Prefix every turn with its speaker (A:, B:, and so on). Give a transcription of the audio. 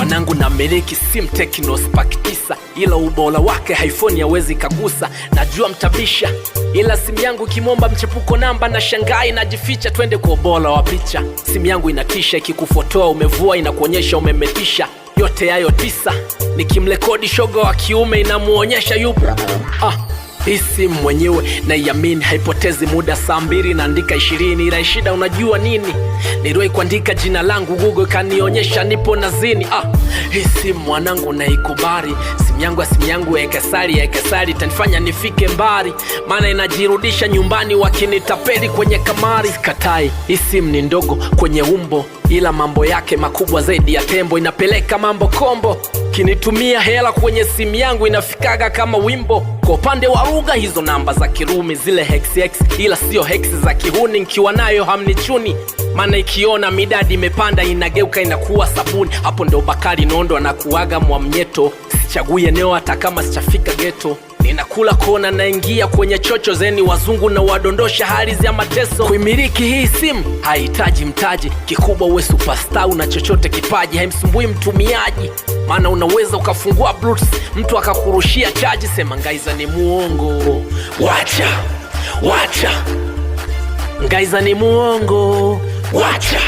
A: Wanangu na miliki sim Tecno Spark 9, ila ubora wake iPhone hawezi kagusa. Najua mtabisha, ila simu yangu kimomba mchepuko namba na shangai najificha. Twende kwa ubora wa picha, simu yangu inatisha, ikikufotoa umevua inakuonyesha umemetisha. Yote hayo 9, nikimrekodi shoga wa kiume inamuonyesha yupo. Hii simu mwenyewe naiamini, haipotezi muda. Saa 2 naandika 20, ila shida unajua nini? Niliwahi kuandika jina langu Google kanionyesha nipo nazini. Hii simu mwanangu naikubali, simu yangu ya Kesari tanifanya nifike mbali, maana inajirudisha nyumbani wakinitapeli kwenye kamari. Sikatai, hii simu ni ndogo kwenye umbo, ila mambo yake makubwa zaidi ya tembo. Inapeleka mambo kombo, kinitumia hela kwenye simu yangu inafikaga kama wimbo. Kwa upande wa lugha, hizo namba za Kirumi zile hex, ila sio hex za kihuni. Nikiwa nayo hamnichuni, maana ikiona midadi imepanda inageuka inakuwa sabuni. Hapo ndo Bakari Nondo anakuaga mwamnyeto. Sichagui eneo hata kama sichafika ghetto. Ninakula kona naingia kwenye chocho zeni wazungu na wadondosha hali za mateso. Kuimiliki hii simu haihitaji mtaji, kikubwa uwe superstar una chochote kipaji. Haimsumbui mtumiaji, maana unaweza ukafungua bluetooth mtu akakurushia chaji. Sema Ngaiza ni muongo, wacha Ngaiza ni muongo, wacha